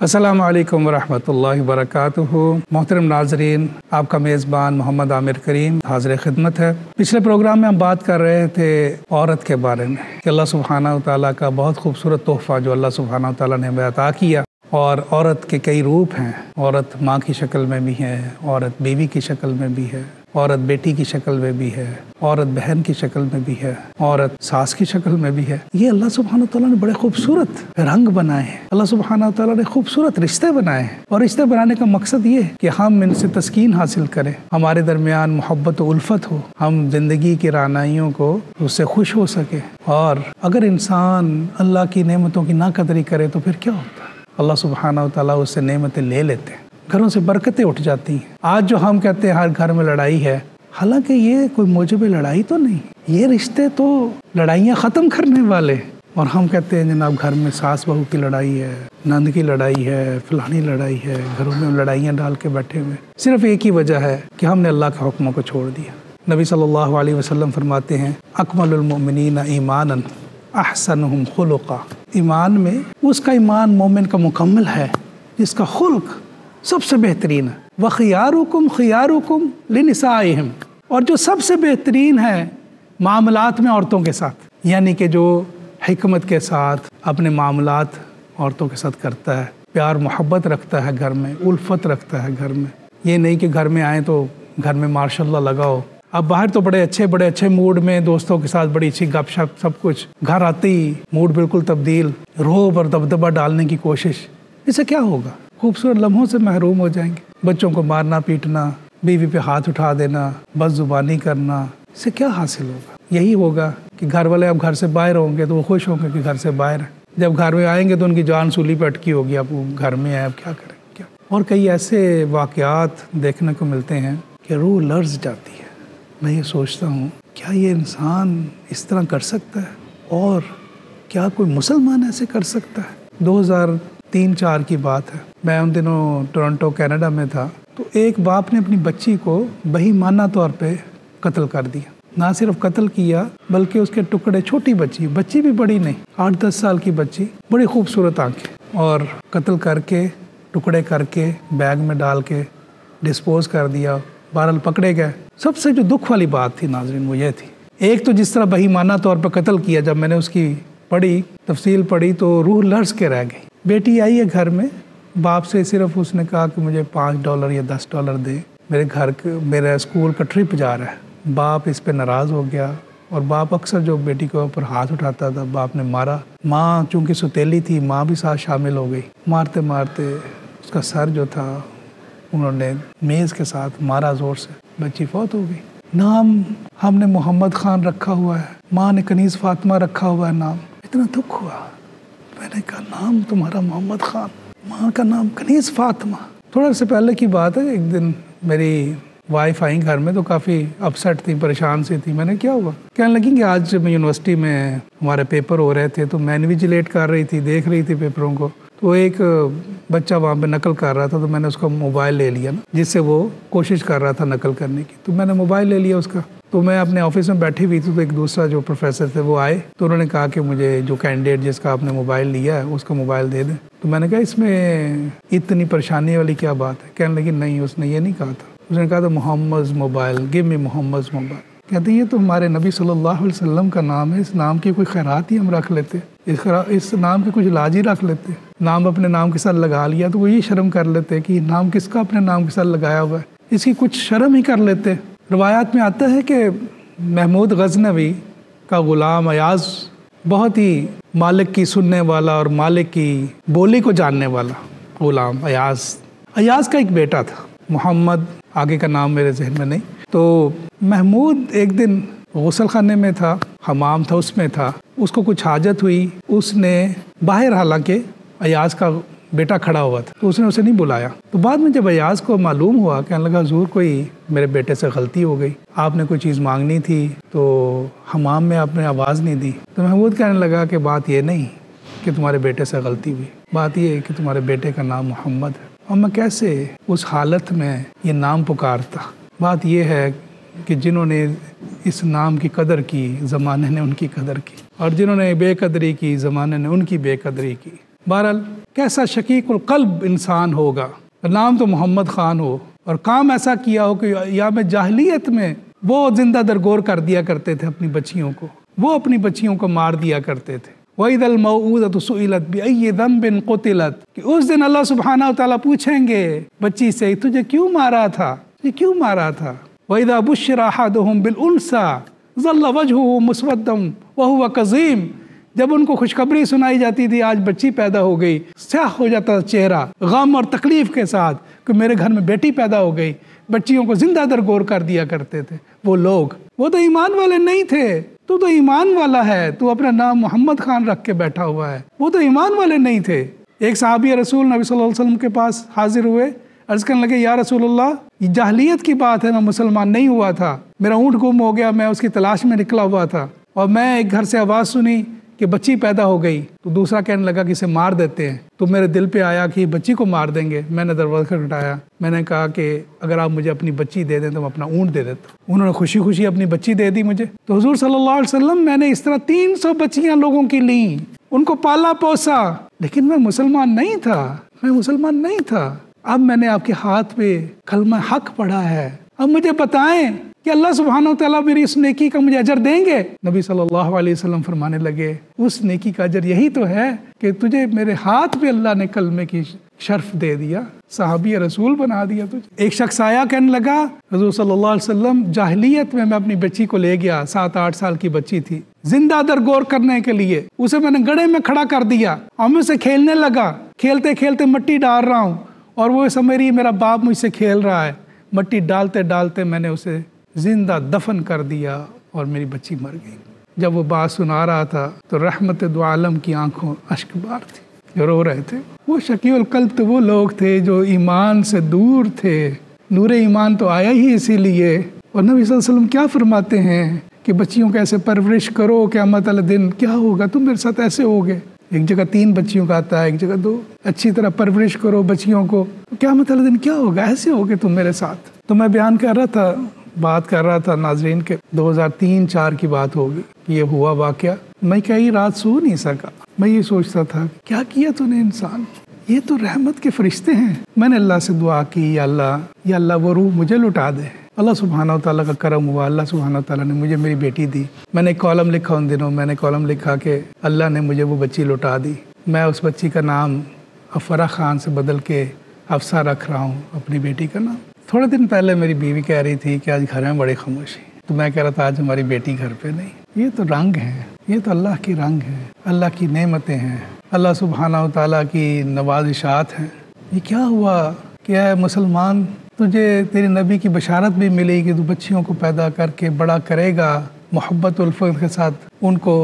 السلام علیکم ورحمۃ اللہ وبرکاتہ۔ محترم ناظرین، آپ کا میزبان محمد عامر کریم حاضر خدمت ہے۔ پچھلے پروگرام میں ہم بات کر رہے تھے عورت کے بارے میں کہ اللہ سبحانہ و تعالیٰ کا بہت خوبصورت تحفہ جو اللہ سبحانہ و تعالیٰ نے ہمیں عطا کیا، اور عورت کے کئی روپ ہیں۔ عورت ماں کی شکل میں بھی ہے، عورت بیوی کی شکل میں بھی ہے، عورت بیٹی کی شکل میں بھی ہے، عورت بہن کی شکل میں بھی ہے، عورت ساس کی شکل میں بھی ہے۔ یہ اللہ سبحانہ و تعالیٰ نے بڑے خوبصورت رنگ بنائے ہیں، اللہ سبحانہ و تعالیٰ نے خوبصورت رشتے بنائے ہیں، اور رشتے بنانے کا مقصد یہ ہے کہ ہم ان سے تسکین حاصل کریں، ہمارے درمیان محبت و الفت ہو، ہم زندگی کی رعنائیوں کو اس سے خوش ہو سکے۔ اور اگر انسان اللہ کی نعمتوں کی ناقدری کرے تو پھر کیا ہوتا ہے؟ اللہ سبحانہ و تعالیٰ اس سے نعمتیں لے لیتے ہیں، گھروں سے برکتیں اٹھ جاتی ہیں۔ آج جو ہم کہتے ہیں ہر گھر میں لڑائی ہے، حالانکہ یہ کوئی موجب لڑائی تو نہیں، یہ رشتے تو لڑائیاں ختم کرنے والے۔ اور ہم کہتے ہیں جناب گھر میں ساس بہو کی لڑائی ہے، نند کی لڑائی ہے، فلانی لڑائی ہے، گھروں میں لڑائیاں ڈال کے بیٹھے ہوئے۔ صرف ایک ہی وجہ ہے کہ ہم نے اللہ کے حکموں کو چھوڑ دیا۔ نبی صلی اللہ علیہ وسلم فرماتے ہیں اکمل المؤمنین ایمانا احسنہم خلقا، ایمان میں اس کا ایمان مومن کا مکمل ہے جس کا خلق سب سے بہترین ہے۔ وَخِيَارُكُمْ خِيَارُكُمْ لِنِسَائِهِمْ، اور جو سب سے بہترین ہے معاملات میں عورتوں کے ساتھ، یعنی کہ جو حکمت کے ساتھ اپنے معاملات عورتوں کے ساتھ کرتا ہے، پیار محبت رکھتا ہے گھر میں، الفت رکھتا ہے گھر میں۔ یہ نہیں کہ گھر میں آئیں تو گھر میں ماشاء اللہ لگاؤ، اب باہر تو بڑے اچھے موڈ میں دوستوں کے ساتھ بڑی اچھی گپ شپ سب کچھ، گھر آتے ہی موڈ بالکل تبدیل، رعب اور دبدبہ ڈالنے کی کوشش، اس سے کیا ہوگا؟ خوبصورت لمحوں سے محروم ہو جائیں گے۔ بچوں کو مارنا پیٹنا، بیوی پہ ہاتھ اٹھا دینا، بد زبانی کرنا، اس سے کیا حاصل ہوگا؟ یہی ہوگا کہ گھر والے اب گھر سے باہر ہوں گے تو وہ خوش ہوں گے کہ گھر سے باہر ہیں، جب گھر میں آئیں گے تو ان کی جان سولی پہ اٹکی ہوگی، اب وہ گھر میں آئے اب کیا کریں کیا۔ اور کئی ایسے واقعات دیکھنے کو ملتے ہیں کہ روح لرز جاتی ہے۔ میں یہ سوچتا ہوں کیا یہ انسان اس طرح کر سکتا ہے، اور کیا کوئی مسلمان ایسے کر سکتا ہے؟ 2003-04 کی بات ہے، میں ان دنوں ٹورنٹو کینیڈا میں تھا، تو ایک باپ نے اپنی بچی کو بہیمانہ طور پہ قتل کر دیا۔ نہ صرف قتل کیا بلکہ اس کے ٹکڑے، چھوٹی بچی بھی بڑی نہیں، 8-10 سال کی بچی، بڑی خوبصورت آنکھیں، اور قتل کر کے ٹکڑے کر کے بیگ میں ڈال کے ڈسپوز کر دیا۔ بہرحال پکڑے گئے۔ سب سے جو دکھ والی بات تھی ناظرین وہ یہ تھی، ایک تو جس طرح بہیمانہ طور پر قتل کیا، جب میں نے اس کی تفصیل پڑھی تو روح لرز کے رہ گئی۔ بیٹی آئی ہے گھر میں، باپ سے صرف اس نے کہا کہ مجھے $5 یا $10 دے، میرے اسکول کا ٹرپ جا رہا ہے۔ باپ اس پہ ناراض ہو گیا، اور باپ اکثر جو بیٹی کے اوپر ہاتھ اٹھاتا تھا باپ نے مارا۔ ماں چونکہ ستیلی تھی، ماں بھی ساتھ شامل ہو گئی، مارتے مارتے اس کا سر جو تھا انہوں نے میز کے ساتھ مارا زور سے، بچی فوت ہو گئی۔ نام ہم نے محمد خان رکھا ہوا ہے، ماں نے کنیز فاطمہ رکھا ہوا ہے نام۔ اتنا دکھ ہوا، میں نے کہا نام تمہارا محمد خان، ماں کا نام کنیز فاطمہ۔ تھوڑا سے پہلے کی بات ہے، ایک دن میری وائف آئی گھر میں تو کافی اپسیٹ تھی، پریشان سی تھی۔ میں نے کیا ہوا؟ کہنے لگی کہ آج میں یونیورسٹی میں ہمارے پیپر ہو رہے تھے تو میں انویجیلیٹ کر رہی تھی، دیکھ رہی تھی پیپروں کو، تو ایک بچہ وہاں پہ نقل کر رہا تھا، تو میں نے اس کا موبائل لے لیا نا، جس سے وہ کوشش کر رہا تھا نقل کرنے کی، تو میں نے موبائل لے لیا اس کا۔ تو میں اپنے آفس میں بیٹھی ہوئی تھی تو ایک دوسرا جو پروفیسر تھے وہ آئے، تو انہوں نے کہا کہ مجھے جو کینڈیڈیٹ جس کا آپ نے موبائل لیا ہے اس کا موبائل دے دیں۔ تو میں نے کہا اس میں اتنی پریشانی والی کیا بات ہے؟ کہنے لگی نہیں، اس نے یہ نہیں کہا تھا، اس نے کہا تھا محمد موبائل، گیو می محمد موبائل۔ کہتے ہیں یہ تو ہمارے نبی صلی اللہ علیہ وسلم کا نام ہے، اس نام کی کوئی خیرات ہی ہم رکھ لیتے، اس نام کے کچھ علاج ہی رکھ لیتے۔ نام اپنے نام کے ساتھ لگا لیا تو وہ یہ شرم کر لیتے کہ نام کس کا اپنے نام کے ساتھ لگایا ہوا ہے، اس کی کچھ شرم ہی کر لیتے۔ روایات میں آتا ہے کہ محمود غزنوی کا غلام ایاز بہت ہی مالک کی سننے والا اور مالک کی بولی کو جاننے والا غلام ایاز کا ایک بیٹا تھا، محمد، آگے کا نام میرے ذہن میں نہیں۔ تو محمود ایک دن غسل خانے میں تھا، حمام تھا، اس میں تھا، اس کو کچھ حاجت ہوئی، اس نے باہر، حالانکہ ایاز کا بیٹا کھڑا ہوا تھا تو اس نے اسے نہیں بلایا۔ تو بعد میں جب ایاز کو معلوم ہوا، کہنے لگا حضور کوئی میرے بیٹے سے غلطی ہو گئی، آپ نے کوئی چیز مانگنی تھی تو حمام میں آپ نے آواز نہیں دی۔ تو محمود کہنے لگا کہ بات یہ نہیں کہ تمہارے بیٹے سے غلطی ہوئی، بات یہ ہے کہ تمہارے بیٹے کا نام محمد ہے، اور میں کیسے اس حالت میں یہ نام پکارتا۔ بات یہ ہے کہ جنہوں نے اس نام کی قدر کی، زمانے نے ان کی قدر کی، اور جنہوں نے بے قدری کی، زمانے نے ان کی بے قدری کی۔ बहरहाल कैसा शकीकुल क़ल्ब इंसान होगा, नाम तो मोहम्मद ख़ान हो और काम ऐसा किया हो कि याम जाहिलियत में वो जिंदा दरगोर कर दिया करते थे अपनी बच्चियों को, वो अपनी बच्चियों को मार दिया करते थे। वइदल मौऊदतु सुइलत बिअय्यि ज़ंबिन क़ुतिलत, कि उस दिन अल्लाह सुब्हानहु व तआला पूछेंगे बच्ची से, तुझे क्यों मारा था, ये क्यों मारा था। वइज़ा बुश्शिरा अहदुहुम बिल उन्सा ज़ल्ला वजहुहु मुस्वद्दन व हुवा कज़ीम, जब उनको खुशखबरी सुनाई जाती थी आज बच्ची पैदा हो गई, स्याह हो जाता चेहरा गम और तकलीफ के साथ कि मेरे घर में बेटी पैदा हो गई। बच्चियों को जिंदा दरगोर कर दिया करते थे वो लोग। वो तो ईमान वाले नहीं थे, तू तो ईमान वाला है, तू अपना नाम मोहम्मद खान रख के बैठा हुआ है। वो तो ईमान वाले नहीं थे। एक सहाबी रसूल नबी सल्लल्लाहु अलैहि वसल्लम के पास हाजिर हुए, अर्ज करने लगे, या रसूलल्लाह, ये जाहिलियत की बात है, मैं मुसलमान नहीं हुआ था, मेरा ऊँट गुम हो गया, मैं उसकी तलाश में निकला हुआ था और मैं एक घर से आवाज़ सुनी कि बच्ची पैदा हो गई। तो दूसरा कहने लगा कि इसे मार देते हैं। तो मेरे दिल पे आया कि बच्ची को मार देंगे। मैंने दरवाज़ा खटखटाया, मैंने कहा कि अगर आप मुझे अपनी बच्ची दे दें तो मैं अपना ऊँट दे देता हूँ। उन्होंने खुशी खुशी अपनी बच्ची दे दी मुझे। तो हुजूर सल्लल्लाहु अलैहि वसल्लम, मैंने इस तरह 300 बच्चियाँ लोगों की ली, उनको पाला पोसा, लेकिन मैं मुसलमान नहीं था, मैं मुसलमान नहीं था। अब मैंने आपके हाथ पे कलमा हक पढ़ा है, अब मुझे बताएं कि अल्लाह सुब्हानहु व तआला मेरी इस नेकी का मुझे अजर देंगे। नबी सल्लल्लाहु अलैहि वसल्लम फरमाने लगे, उस नेकी का अजर यही तो है कि तुझे मेरे हाथ पे अल्लाह ने कलमे की शर्फ दे दिया, सहाबी रसूल बना दिया तुझे। एक शख्स आया, कहने लगा, हुजूर सल्लल्लाहु अलैहि वसल्लम, जाहिलियत में मैं अपनी बच्ची को ले गया, 7-8 साल की बच्ची थी, जिंदा दरगोर करने के लिए उसे मैंने गड्ढे में खड़ा कर दिया और मैं उसे खेलने लगा, खेलते खेलते मिट्टी डाल रहा हूँ और वो समझ रही मेरा बाप मुझसे खेल रहा है। मिट्टी डालते डालते मैंने उसे जिंदा दफन कर दिया और मेरी बच्ची मर गई। जब वो बात सुना रहा था तो रहमत दो आलम की आंखों अश्क बार थी, जो रो रहे थे। वो शकीउल क़ल्ब तो वो लोग थे जो ईमान से दूर थे। नूरे ईमान तो आया ही इसीलिए। और नबी सल्लल्लाहु अलैहि वसल्लम क्या फरमाते हैं कि बच्चियों को ऐसे परवरिश करो, क़यामत वाले दिन क्या होगा, तुम मेरे साथ ऐसे होगे। एक जगह 3 बच्चियों का आता है, एक जगह 2। अच्छी तरह परवरिश करो बच्चियों को, क़यामत वाले दिन क्या होगा, ऐसे होगे तुम मेरे साथ। तो मैं बयान कर रहा था, बात कर रहा था नाजरीन के 2003-4 की बात होगी, ये हुआ वाक़या। मैं कई रात सो नहीं सका। मैं ये सोचता था, क्या किया तूने इंसान, ये तो रहमत के फरिश्ते हैं। मैंने अल्लाह से दुआ की, या अल्लाह वो रूह मुझे लुटा दे। अल्लाह सुब्हानहु व तआला का करम हुआ, अल्लाह सुब्हानहु व तआला ने मुझे मेरी बेटी दी। मैंने एक कॉलम लिखा उन दिनों, मैंने कॉलम लिखा कि अल्लाह ने मुझे वो बच्ची लुटा दी। मैं उस बच्ची का नाम अफरा खान से बदल के अफसा रख रहा हूँ, अपनी बेटी का नाम। थोड़े दिन पहले मेरी बीवी कह रही थी कि आज घर में बड़ी खामोशी, तो मैं कह रहा था आज हमारी बेटी घर पे नहीं। ये तो रंग है, ये तो अल्लाह की रंग है, अल्लाह की नेमतें हैं, अल्लाह सुब्हानहु व तआला की नवाजिशात हैं। ये क्या हुआ, क्या है मुसलमान, तुझे तेरे नबी की बशारत भी मिली कि तू बच्चियों को पैदा करके बड़ा करेगा, मोहब्बत उल्फत के साथ उनको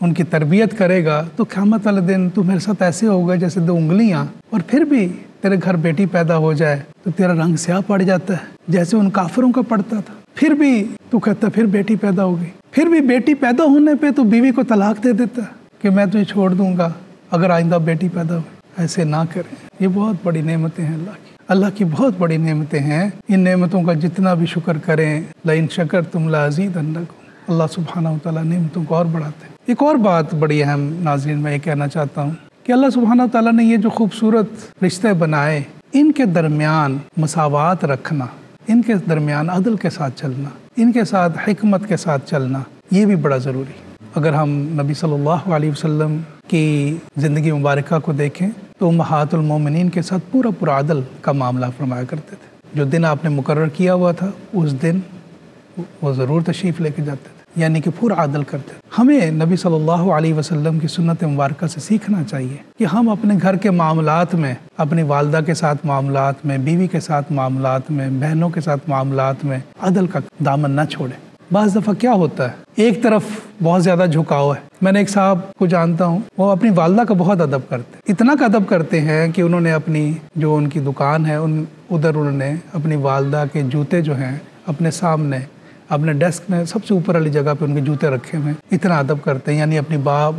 उनकी तरबियत करेगा, तो क़यामत वाले दिन तू मेरे साथ ऐसे होगा जैसे 2 उंगलियां, और फिर भी तेरे घर बेटी पैदा हो जाए तो तेरा रंग स्याह पड़ जाता है जैसे उन काफिरों का पड़ता था। फिर भी तू कहता फिर बेटी पैदा हो गई, फिर भी बेटी पैदा होने पे तो बीवी को तलाक दे देता कि मैं तुझे छोड़ दूंगा अगर आइंदा बेटी पैदा हो। ऐसे ना करें, ये बहुत बड़ी नेमतें हैं अल्लाह की, अल्लाह की बहुत बड़ी नेमतें हैं। इन नेमतों का जितना भी शुक्र करें, लइन शकरतुम लअज़ीदन्नकुम, अल्लाह सुब्हानहु व तआला नेमतों को और बढ़ाते हैं। एक और बात बड़ी अहम नाज़रीन मैं ये कहना चाहता हूँ कि अल्लाह सुब्हानहु व तआला ने ये जो खूबसूरत रिश्ते बनाए, इनके दरमियान मसावात रखना, इनके दरमियान अदल के साथ चलना, इनके साथ हिकमत के साथ चलना, ये भी बड़ा ज़रूरी। अगर हम नबी सल्लल्लाहु अलैहि वसल्लम की ज़िंदगी मुबारका को देखें तो उम्महातुल मोमिनीन के साथ पूरा अदल का मामला फरमाया करते थे। जो दिन आपने मुकर्रर किया हुआ था उस दिन वो ज़रूर तशरीफ़ लेके जाते थे, यानी कि पूरा अदल करते थे। हमें नबी सल्लल्लाहु अलैहि वसल्लम की सुन्नत मुबारका से सीखना चाहिए कि हम अपने घर के मामलात में, अपनी वालदा के साथ मामलात में, बीवी के साथ मामलात में, बहनों के साथ मामलात में अदल का दामन न छोड़ें। बाज़ दफ़ा क्या होता है, एक तरफ बहुत ज़्यादा झुकाव है। मैंने एक साहब को जानता हूँ, वो अपनी वालदा का बहुत अदब करते, इतना का अदब करते हैं कि उन्होंने अपनी जो उनकी दुकान है उधर उन्होंने अपनी वालदा के जूते जो हैं अपने सामने अपने डेस्क में सबसे ऊपर वाली जगह पे उनके जूते रखे हुए। इतना अदब करते हैं, यानी अपनी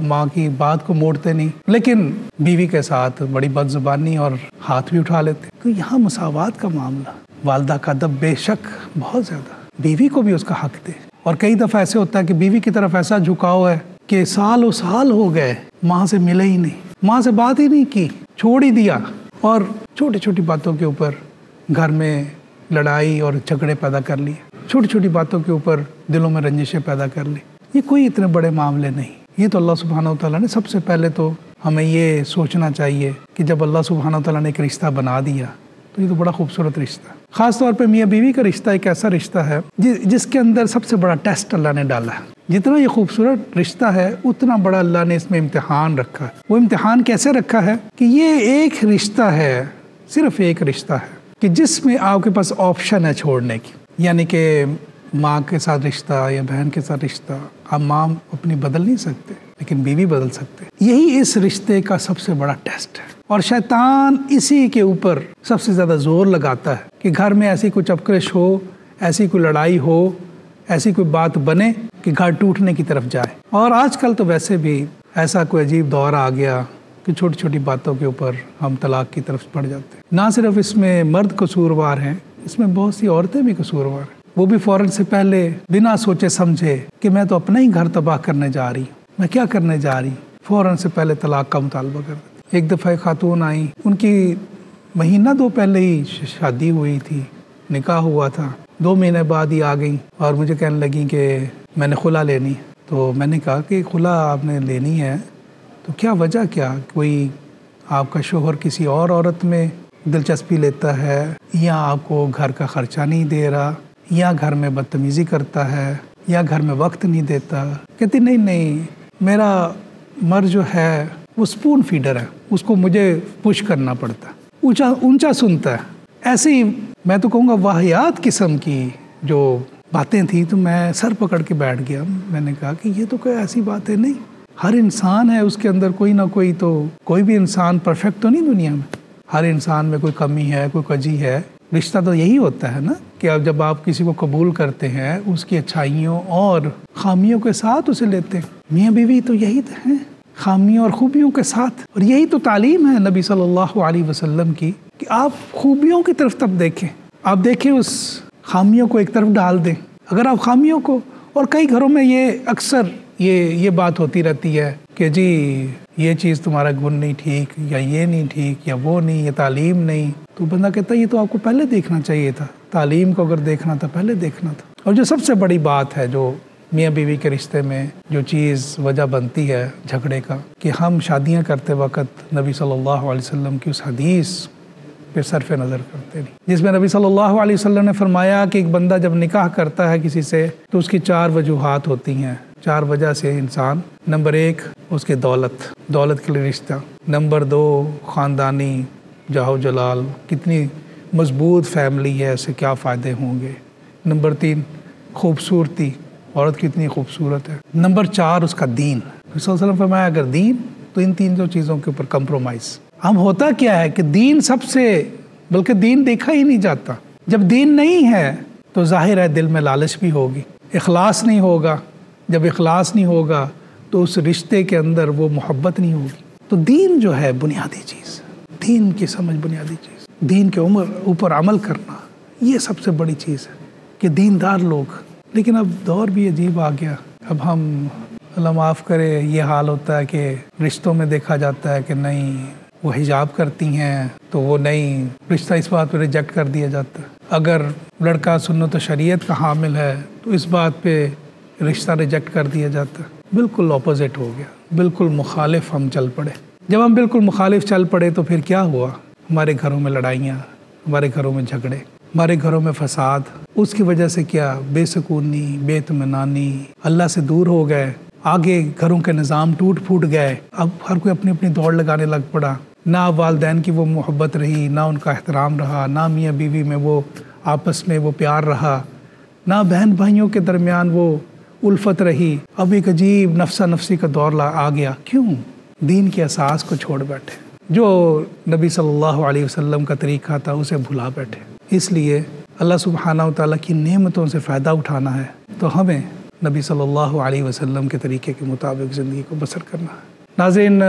माँ की बात को मोड़ते नहीं, लेकिन बीवी के साथ बड़ी बदजुबानी और हाथ भी उठा लेते। तो यहाँ मसावात का मामला, वालदा का अदब बेशक बहुत ज़्यादा, बीवी को भी उसका हक दे। और कई दफ़ा ऐसे होता है कि बीवी की तरफ ऐसा झुकाव है कि साल हो गए माँ से मिले ही नहीं, माँ से बात ही नहीं की, छोड़ ही दिया और छोटी छोटी बातों के ऊपर घर में लड़ाई और झगड़े पैदा कर लिए, छोटी छोटी बातों के ऊपर दिलों में रंजिशें पैदा कर ली। ये कोई इतने बड़े मामले नहीं। ये तो अल्लाह सुब्हानहू तआला ने सबसे पहले तो हमें ये सोचना चाहिए कि जब अल्लाह सुब्हानहू तआला ने एक रिश्ता बना दिया तो ये तो बड़ा खूबसूरत रिश्ता है। ख़ास तौर पे मियाँ बीवी का रिश्ता एक ऐसा रिश्ता है जिसके अंदर सबसे बड़ा टेस्ट अल्लाह ने डाला है। जितना ये खूबसूरत रिश्ता है उतना बड़ा अल्लाह ने इसमें इम्तिहान रखा है। वो इम्तिहान कैसे रखा है कि ये एक रिश्ता है, सिर्फ एक रिश्ता है कि जिसमें आपके पास ऑप्शन है छोड़ने की। यानी कि माँ के साथ रिश्ता या बहन के साथ रिश्ता, आप माँ अपनी बदल नहीं सकते लेकिन बीवी बदल सकते। यही इस रिश्ते का सबसे बड़ा टेस्ट है और शैतान इसी के ऊपर सबसे ज़्यादा जोर लगाता है कि घर में ऐसी कोई चपकरिश हो, ऐसी कोई लड़ाई हो, ऐसी कोई बात बने कि घर टूटने की तरफ जाए। और आजकल तो वैसे भी ऐसा कोई अजीब दौर आ गया कि छोटी छोटी बातों के ऊपर हम तलाक की तरफ बढ़ जाते हैं। ना सिर्फ इसमें मर्द कसूरवार हैं, इसमें बहुत सी औरतें भी कसूरवार हैं। वो भी फ़ौरन से पहले बिना सोचे समझे कि मैं तो अपना ही घर तबाह करने जा रही हूँ, मैं क्या करने जा रही हूँ, फ़ौरन से पहले तलाक का मुतालबा कर देती। एक दफ़ा खातून आई, उनकी महीना दो पहले ही शादी हुई थी, निकाह हुआ था, 2 महीने बाद ही आ गई और मुझे कहने लगी कि मैंने खुला लेनी। तो मैंने कहा कि खुला आपने लेनी है तो क्या वजह, क्या कोई आपका शोहर किसी और औरत में दिलचस्पी लेता है या आपको घर का ख़र्चा नहीं दे रहा या घर में बदतमीज़ी करता है या घर में वक्त नहीं देता। कहती नहीं, मेरा मर्द जो है वो स्पून फीडर है, उसको मुझे पुश करना पड़ता, ऊंचा सुनता है। ऐसे ही मैं तो कहूँगा वाहियात किस्म की जो बातें थी तो मैं सर पकड़ के बैठ गया। मैंने कहा कि ये तो कोई ऐसी बात है नहीं, हर इंसान है उसके अंदर कोई ना कोई, तो कोई भी इंसान परफेक्ट तो नहीं दुनिया में, हर इंसान में कोई कमी है, कोई कजी है। रिश्ता तो यही होता है ना कि अब जब आप किसी को कबूल करते हैं उसकी अच्छाइयों और खामियों के साथ उसे लेते हैं। मियाँ बीवी तो यही तो हैं, खामियों और खूबियों के साथ। और यही तो तालीम है नबी सल्लल्लाहु अलैहि वसल्लम की कि आप खूबियों की तरफ तब देखें, आप देखें उस खामियों को एक तरफ डाल दें। अगर आप खामियों को, और कई घरों में ये अक्सर ये बात होती रहती है कि जी ये चीज़ तुम्हारा गुण नहीं ठीक, या ये नहीं ठीक, या वो नहीं, ये तालीम नहीं, तो बंदा कहता है ये तो आपको पहले देखना चाहिए था, तालीम को अगर देखना था पहले देखना था। और जो सबसे बड़ी बात है जो मियाँ बीवी के रिश्ते में जो चीज़ वजह बनती है झगड़े का, कि हम शादियाँ करते वक्त नबी सल्लल्लाहु अलैहि वसल्लम की उस हदीस पे सरफ नज़र करते नहीं, जिसमें नबी सल्लल्लाहु अलैहि वसल्लम ने फरमाया कि एक बंदा जब निकाह करता है किसी से तो उसकी 4 वजूहात होती हैं। 4 वजह से इंसान, नंबर 1 उसकी दौलत के लिए रिश्ता, नंबर 2 ख़ानदानी जाहो जलाल, कितनी मजबूत फैमिली है, उससे क्या फ़ायदे होंगे, नंबर 3 खूबसूरती, औरत कितनी खूबसूरत है, नंबर 4 उसका दीन। नबी सल्लल्लाहु अलैहि वसल्लम फरमाया अगर दीन, तो इन 3 चीज़ों के ऊपर कंप्रोमाइज़। हम होता क्या है कि दीन सबसे, बल्कि दीन देखा ही नहीं जाता। जब दीन नहीं है तो जाहिर है दिल में लालच भी होगी, इखलास नहीं होगा। जब इखलास नहीं होगा तो उस रिश्ते के अंदर वो मोहब्बत नहीं होगी। तो दीन जो है बुनियादी चीज़, दीन की समझ बुनियादी चीज़, दीन के ऊपर अमल करना, ये सबसे बड़ी चीज़ है कि दीनदार लोग। लेकिन अब दौर भी अजीब आ गया। अब हम, अल्लाह माफ़ करे, ये हाल होता है कि रिश्तों में देखा जाता है कि नहीं वो हिजाब करती हैं तो वो नहीं, रिश्ता इस बात पे रिजेक्ट कर दिया जाता है। अगर लड़का सुन्नत शरीयत का हामिल है तो इस बात पे रिश्ता रिजेक्ट कर दिया जाता है। बिल्कुल ऑपोजिट हो गया, बिल्कुल मुखालिफ हम चल पड़े। जब हम बिल्कुल मुखालिफ चल पड़े तो फिर क्या हुआ, हमारे घरों में लड़ाइयाँ, हमारे घरों में झगड़े, हमारे घरों में फसाद। उसकी वजह से क्या, बेसकूनी, बेइत्मीनानी, अल्लाह से दूर हो गए, आगे घरों के निज़ाम टूट फूट गए। अब हर कोई अपनी अपनी दौड़ लगाने लग पड़ा। ना वालिदैन की वो मोहब्बत रही, ना उनका एहतराम रहा, ना मियाँ बीवी में वो आपस में वो प्यार रहा, ना बहन भाइयों के दरमियान वो उल्फत रही। अब एक अजीब नफ्सा नफसी का दौर आ गया। क्यों? दीन के असास को छोड़ बैठे, जो नबी सल्लल्लाहु अलैहि वसल्लम का तरीका था उसे भुला बैठे। इसलिए अल्लाह सुब्हानहू तआला की नेमतों से फ़ायदा उठाना है तो हमें नबी सल्लल्लाहु अलैहि वसल्लम के तरीके के मुताबिक ज़िंदगी को बसर करना है। नाज़रीन,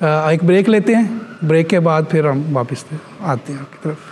एक ब्रेक लेते हैं, ब्रेक के बाद फिर हम वापस आते हैं आपकी तरफ।